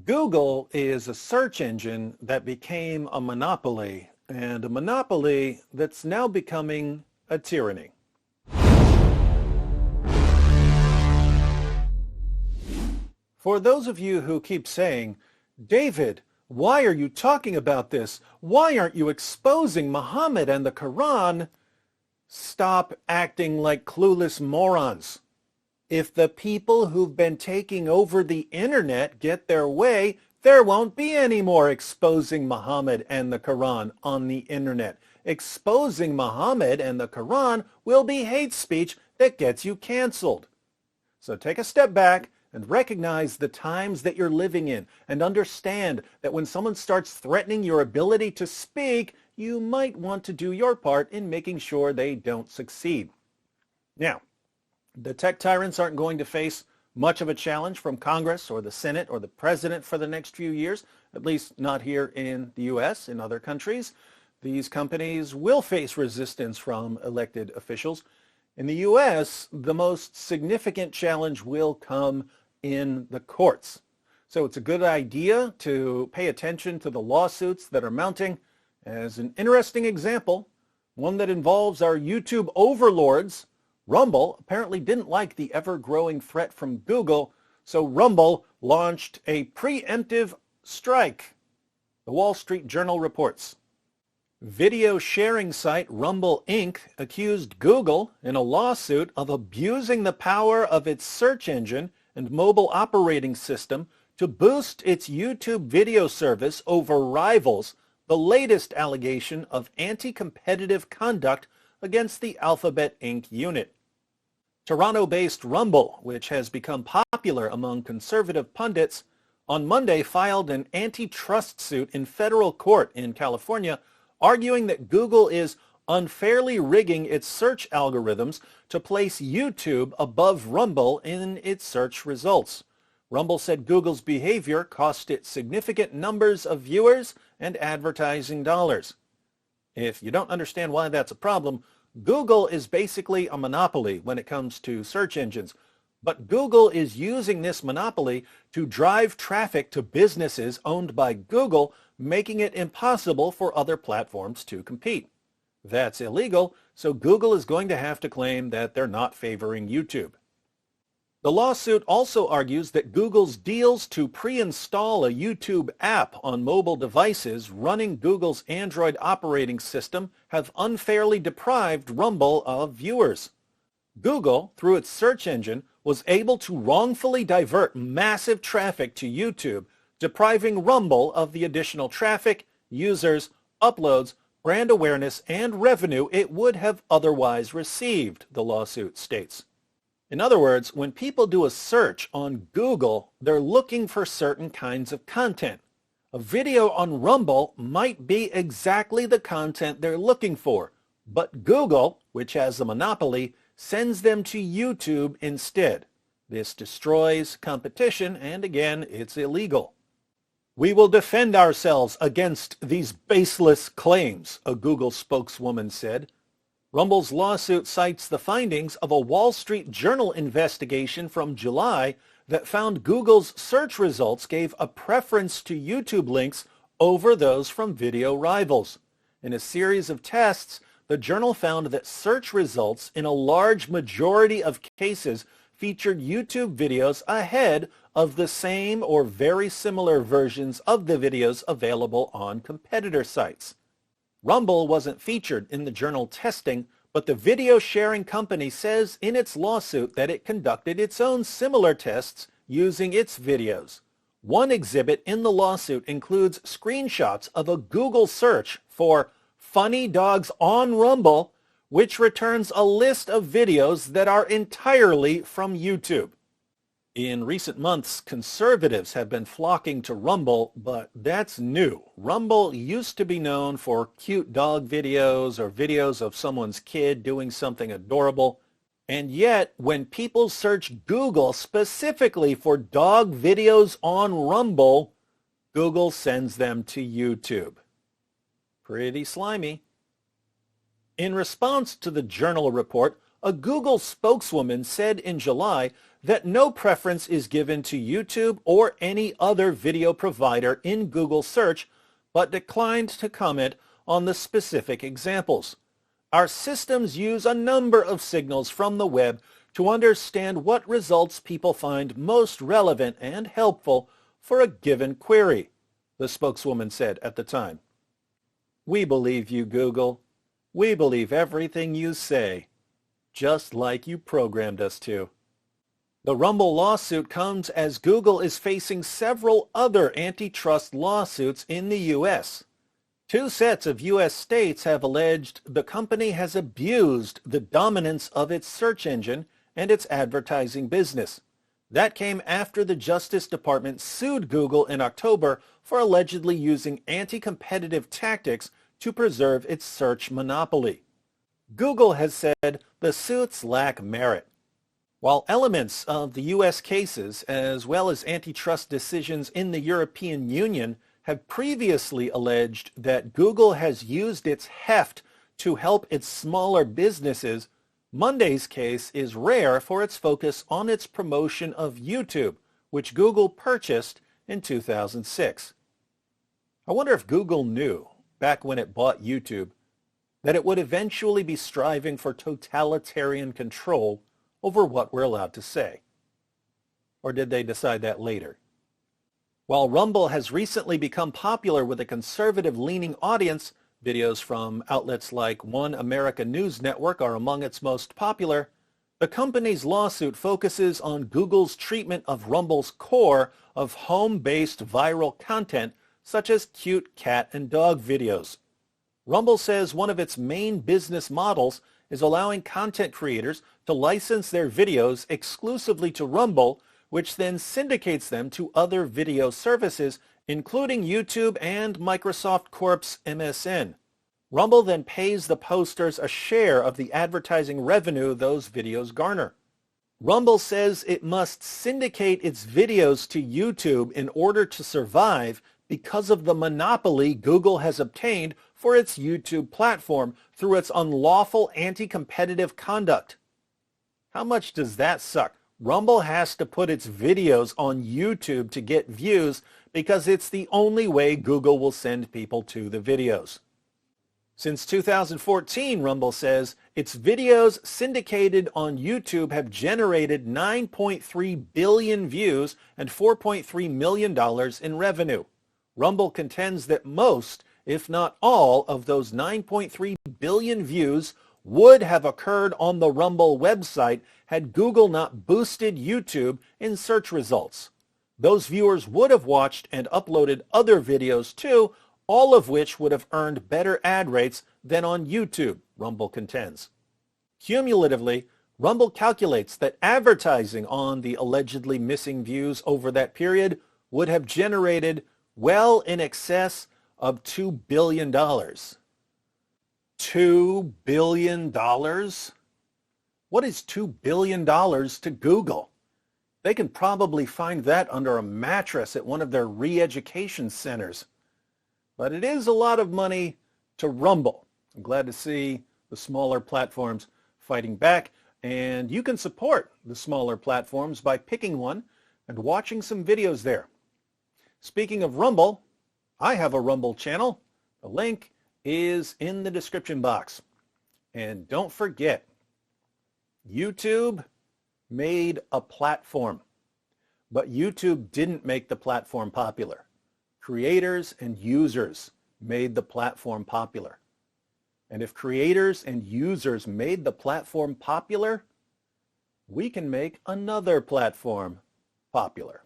Google is a search engine that became a monopoly, and a monopoly that's now becoming a tyranny. For those of you who keep saying, David, why are you talking about this? Why aren't you exposing Muhammad and the Quran? Stop acting like clueless morons. If the people who've been taking over the internet get their way, there won't be any more exposing Muhammad and the Quran on the internet. Exposing Muhammad and the Quran will be hate speech that gets you canceled. So take a step back and recognize the times that you're living in and understand that when someone starts threatening your ability to speak, you might want to do your part in making sure they don't succeed. Now, the tech tyrants aren't going to face much of a challenge from Congress or the Senate or the president for the next few years, at least not here in the U.S. In other countries, these companies will face resistance from elected officials. In the U.S., the most significant challenge will come in the courts. So it's a good idea to pay attention to the lawsuits that are mounting. As an interesting example, one that involves our YouTube overlords, Rumble apparently didn't like the ever-growing threat from Google, so Rumble launched a preemptive strike. The Wall Street Journal reports. Video sharing site Rumble Inc. accused Google in a lawsuit of abusing the power of its search engine and mobile operating system to boost its YouTube video service over rivals, the latest allegation of anti-competitive conduct against the Alphabet Inc. unit. Toronto-based Rumble, which has become popular among conservative pundits, on Monday filed an antitrust suit in federal court in California, arguing that Google is unfairly rigging its search algorithms to place YouTube above Rumble in its search results. Rumble said Google's behavior cost it significant numbers of viewers and advertising dollars. If you don't understand why that's a problem, Google is basically a monopoly when it comes to search engines, but Google is using this monopoly to drive traffic to businesses owned by Google, making it impossible for other platforms to compete. That's illegal, so Google is going to have to claim that they're not favoring YouTube. The lawsuit also argues that Google's deals to pre-install a YouTube app on mobile devices running Google's Android operating system have unfairly deprived Rumble of viewers. Google, through its search engine, was able to wrongfully divert massive traffic to YouTube, depriving Rumble of the additional traffic, users, uploads, brand awareness, and revenue it would have otherwise received, the lawsuit states. In other words, when people do a search on Google, they're looking for certain kinds of content. A video on Rumble might be exactly the content they're looking for, but Google, which has a monopoly, sends them to YouTube instead. This destroys competition, and again, it's illegal. We will defend ourselves against these baseless claims, a Google spokeswoman said. Rumble's lawsuit cites the findings of a Wall Street Journal investigation from July that found Google's search results gave a preference to YouTube links over those from video rivals. In a series of tests, the journal found that search results in a large majority of cases featured YouTube videos ahead of the same or very similar versions of the videos available on competitor sites. Rumble wasn't featured in the journal testing, but the video sharing company says in its lawsuit that it conducted its own similar tests using its videos. One exhibit in the lawsuit includes screenshots of a Google search for funny dogs on Rumble, which returns a list of videos that are entirely from YouTube. In recent months, conservatives have been flocking to Rumble, but that's new. Rumble used to be known for cute dog videos or videos of someone's kid doing something adorable. And yet, when people search Google specifically for dog videos on Rumble, Google sends them to YouTube. Pretty slimy. In response to the journal report, a Google spokeswoman said in July that no preference is given to YouTube or any other video provider in Google search, but declined to comment on the specific examples. Our systems use a number of signals from the web to understand what results people find most relevant and helpful for a given query, the spokeswoman said at the time. We believe you, Google. We believe everything you say, just like you programmed us to. The Rumble lawsuit comes as Google is facing several other antitrust lawsuits in the U.S. Two sets of U.S. states have alleged the company has abused the dominance of its search engine and its advertising business. That came after the Justice Department sued Google in October for allegedly using anti-competitive tactics to preserve its search monopoly. Google has said the suits lack merit. While elements of the U.S. cases, as well as antitrust decisions in the European Union, have previously alleged that Google has used its heft to help its smaller businesses, Monday's case is rare for its focus on its promotion of YouTube, which Google purchased in 2006. I wonder if Google knew, back when it bought YouTube, that it would eventually be striving for totalitarian control over what we're allowed to say. Or did they decide that later? While Rumble has recently become popular with a conservative-leaning audience, videos from outlets like One America News Network are among its most popular, the company's lawsuit focuses on Google's treatment of Rumble's core of home-based viral content such as cute cat and dog videos. Rumble says one of its main business models is allowing content creators to license their videos exclusively to Rumble, which then syndicates them to other video services, including YouTube and Microsoft Corp's MSN. Rumble then pays the posters a share of the advertising revenue those videos garner. Rumble says it must syndicate its videos to YouTube in order to survive because of the monopoly Google has obtained for its YouTube platform through its unlawful anti-competitive conduct. How much does that suck? Rumble has to put its videos on YouTube to get views because it's the only way Google will send people to the videos. Since 2014, Rumble says, its videos syndicated on YouTube have generated 9.3 billion views and $4.3 million in revenue. Rumble contends that most, if not all, of those 9.3 billion views would have occurred on the Rumble website had Google not boosted YouTube in search results. Those viewers would have watched and uploaded other videos too, all of which would have earned better ad rates than on YouTube, Rumble contends. Cumulatively, Rumble calculates that advertising on the allegedly missing views over that period would have generated well in excess of $2 billion. $2 billion? What is $2 billion to Google? They can probably find that under a mattress at one of their re-education centers. But it is a lot of money to Rumble. I'm glad to see the smaller platforms fighting back, and you can support the smaller platforms by picking one and watching some videos there. Speaking of Rumble, I have a Rumble channel. The link is in the description box. And don't forget, YouTube made a platform, but YouTube didn't make the platform popular. Creators and users made the platform popular. And if creators and users made the platform popular, we can make another platform popular.